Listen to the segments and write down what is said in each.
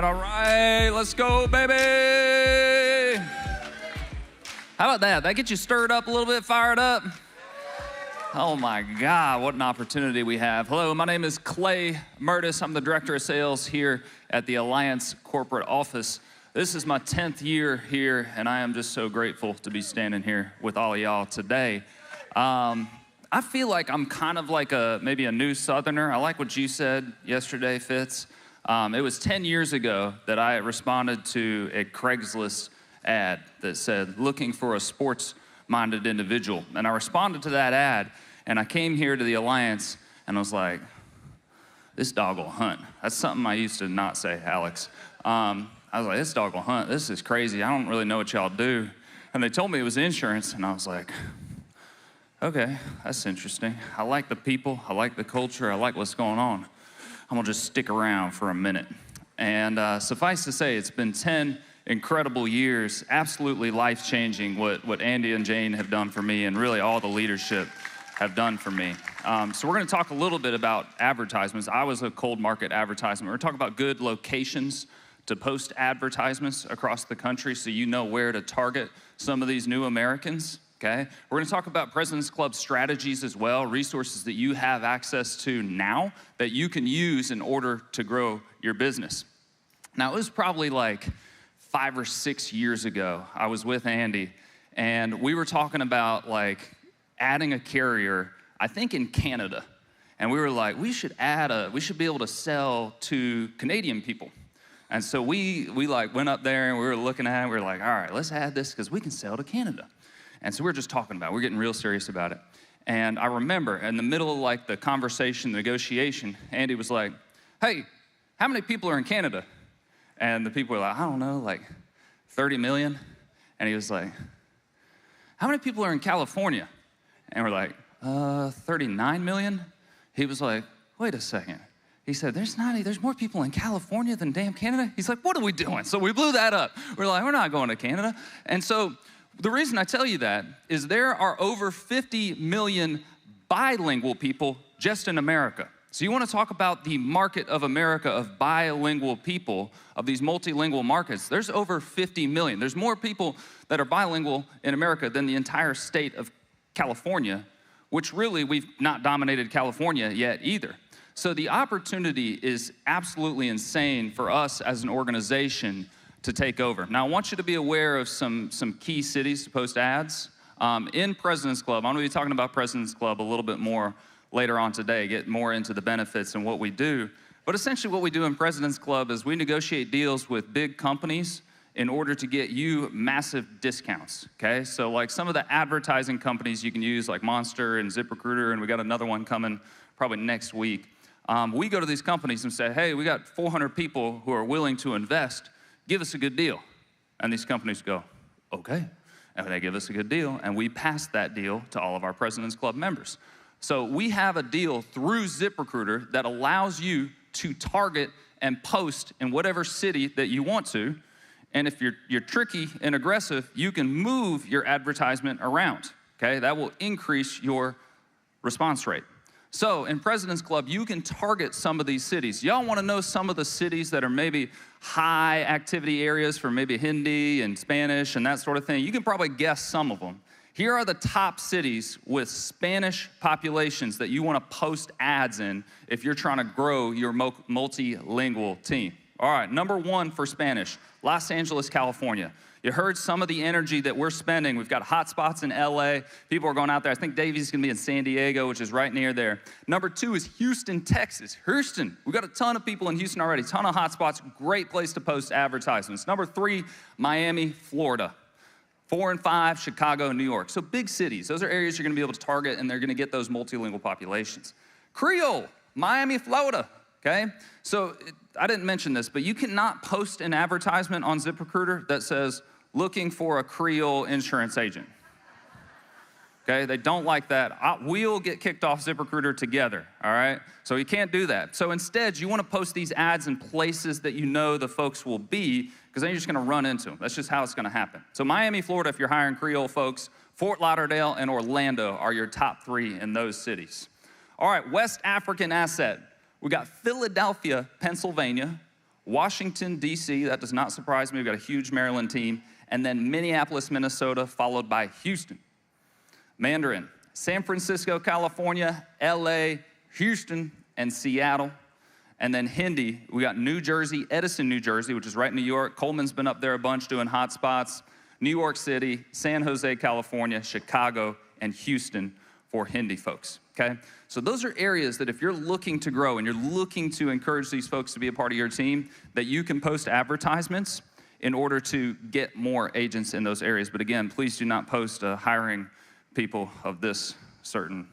all right. Let's go, baby. How about that? That gets you stirred up a little bit, fired up? Oh my God, what an opportunity we have. Hello, my name is Clay Mertes. I'm the Director of Sales here at the Alliance Corporate Office. This is my 10th year here, and I am just so grateful to be standing here with all of y'all today. I feel like I'm kind of like maybe a new Southerner. I like what you said yesterday, Fitz. It was 10 years ago that I responded to a Craigslist ad that said, looking for a sports-minded individual. And I responded to that ad, and I came here to the Alliance, and I was like, this dog will hunt. That's something I used to not say, Alex. I was like, this dog will hunt. This is crazy. I don't really know what y'all do. And they told me it was insurance, and I was like, okay, that's interesting. I like the people. I like the culture. I like what's going on. I'm gonna just stick around for a minute. And suffice to say, it's been 10 incredible years, absolutely life-changing what Andy and Jane have done for me, and really all the leadership have done for me. So we're gonna talk a little bit about advertisements. I was a cold market advertisement. We're gonna talk about good locations to post advertisements across the country so you know where to target some of these new Americans. Okay? We're gonna talk about President's Club strategies as well, resources that you have access to now that you can use in order to grow your business. Now, it was probably like 5 or 6 years ago, I was with Andy, and we were talking about like adding a carrier, I think in Canada. And we were like, we should be able to sell to Canadian people. And so we like went up there and we were looking at it, we were like, all right, let's add this because we can sell to Canada. And so we're just talking about it. We're getting real serious about it. And I remember in the middle of like the conversation, the negotiation, Andy was like, hey, how many people are in Canada? And the people were like, I don't know, like 30 million. And he was like, how many people are in California? And we're like, 39 million. He was like, wait a second. He said, there's more people in California than damn Canada. He's like, what are we doing? So we blew that up. We're like, we're not going to Canada. And so the reason I tell you that is there are over 50 million bilingual people just in America. So you want to talk about the market of America of bilingual people, of these multilingual markets. There's over 50 million. There's more people that are bilingual in America than the entire state of California, which really we've not dominated California yet either. So the opportunity is absolutely insane for us as an organization to take over. Now, I want you to be aware of some key cities to post ads. In President's Club, I'm gonna be talking about President's Club a little bit more later on today, get more into the benefits and what we do. But essentially what we do in President's Club is we negotiate deals with big companies in order to get you massive discounts, okay? So like some of the advertising companies you can use, like Monster and ZipRecruiter, and we got another one coming probably next week. We go to these companies and say, hey, we got 400 people who are willing to invest. Give us a good deal. And these companies go, okay. And they give us a good deal, and we pass that deal to all of our President's Club members. So we have a deal through ZipRecruiter that allows you to target and post in whatever city that you want to. And if you're tricky and aggressive, you can move your advertisement around, okay? That will increase your response rate. So in President's Club, you can target some of these cities. Y'all wanna know some of the cities that are maybe high activity areas for maybe Hindi and Spanish and that sort of thing? You can probably guess some of them. Here are the top cities with Spanish populations that you wanna post ads in if you're trying to grow your multilingual team. All right, number 1 for Spanish, Los Angeles, California. You heard some of the energy that we're spending. We've got hot spots in LA. People are going out there. I think Davey's gonna be in San Diego, which is right near there. Number 2 is Houston, Texas. Houston, we've got a ton of people in Houston already, ton of hot spots, great place to post advertisements. Number 3, Miami, Florida. 4 and 5, Chicago, New York. So big cities, those are areas you're gonna be able to target and they're gonna get those multilingual populations. Creole, Miami, Florida, okay? So I didn't mention this, but you cannot post an advertisement on ZipRecruiter that says, looking for a Creole insurance agent. Okay, they don't like that. We'll get kicked off ZipRecruiter together, all right? So you can't do that. So instead, you wanna post these ads in places that you know the folks will be, because then you're just gonna run into them. That's just how it's gonna happen. So Miami, Florida, if you're hiring Creole folks, Fort Lauderdale and Orlando are your top 3 in those cities. All right, West African asset. We got Philadelphia, Pennsylvania, Washington, D.C., that does not surprise me. We've got a huge Maryland team. And then Minneapolis, Minnesota, followed by Houston. Mandarin, San Francisco, California, L.A., Houston, and Seattle. And then Hindi, we got New Jersey, Edison, New Jersey, which is right in New York. Coleman's been up there a bunch doing hot spots. New York City, San Jose, California, Chicago, and Houston for Hindi folks, okay? So those are areas that if you're looking to grow and you're looking to encourage these folks to be a part of your team, that you can post advertisements in order to get more agents in those areas. But again, please do not post hiring people of this certain,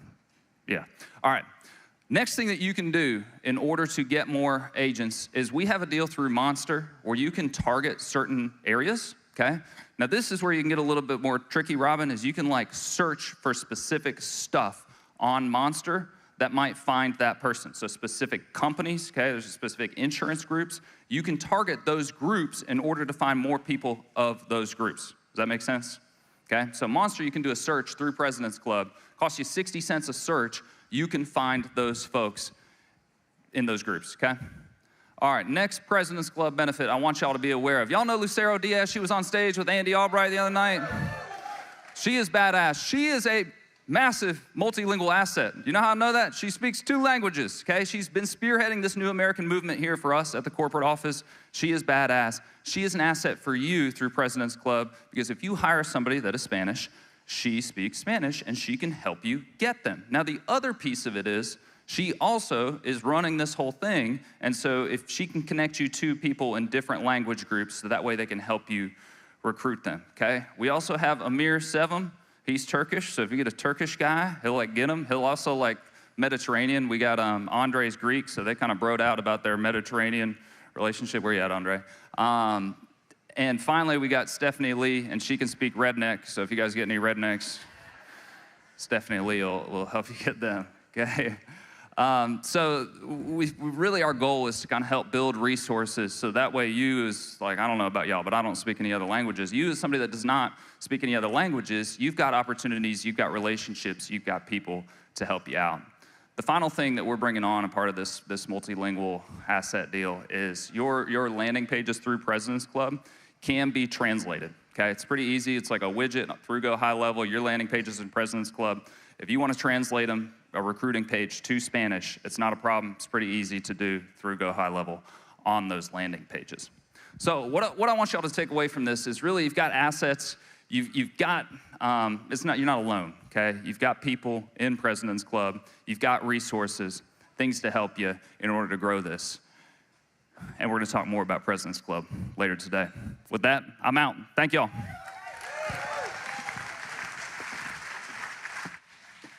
yeah. All right. Next thing that you can do in order to get more agents is we have a deal through Monster where you can target certain areas, okay? Now this is where you can get a little bit more tricky, Robin, is you can like search for specific stuff on Monster that might find that person. So specific companies, okay, there's specific insurance groups. You can target those groups in order to find more people of those groups. Does that make sense? Okay, so Monster, you can do a search through President's Club. Costs you 60 cents a search. You can find those folks in those groups, okay? All right, next President's Club benefit I want y'all to be aware of. Y'all know Lucero Diaz? She was on stage with Andy Albright the other night. She is badass. She is a massive multilingual asset. You know how I know that? She speaks 2 languages, okay? She's been spearheading this new American movement here for us at the corporate office. She is badass. She is an asset for you through President's Club because if you hire somebody that is Spanish, she speaks Spanish and she can help you get them. Now the other piece of it is she also is running this whole thing, and so if she can connect you to people in different language groups, so that way they can help you recruit them, okay? We also have Amir Sevim. He's Turkish, so if you get a Turkish guy, he'll like get him. He'll also like Mediterranean. We got Andre's Greek, so they kind of broed out about their Mediterranean relationship. Where you at, Andre? And finally, we got Stephanie Lee, and she can speak redneck, so if you guys get any rednecks, Stephanie Lee will help you get them, okay? So we really, our goal is to kind of help build resources so that way you as, like, I don't know about y'all, but I don't speak any other languages. You as somebody that does not speak any other languages, you've got opportunities, you've got relationships, you've got people to help you out. The final thing that we're bringing on a part of this multilingual asset deal is your landing pages through President's Club can be translated, okay? It's pretty easy. It's like a widget through Go High Level, your landing pages in President's Club. If you want to translate them, a recruiting page to Spanish, it's not a problem. It's pretty easy to do through Go High Level on those landing pages. So what I want y'all to take away from this is really you've got assets, you've got, you're not alone, okay? You've got people in President's Club, you've got resources, things to help you in order to grow this. And we're gonna talk more about President's Club later today. With that, I'm out. Thank y'all.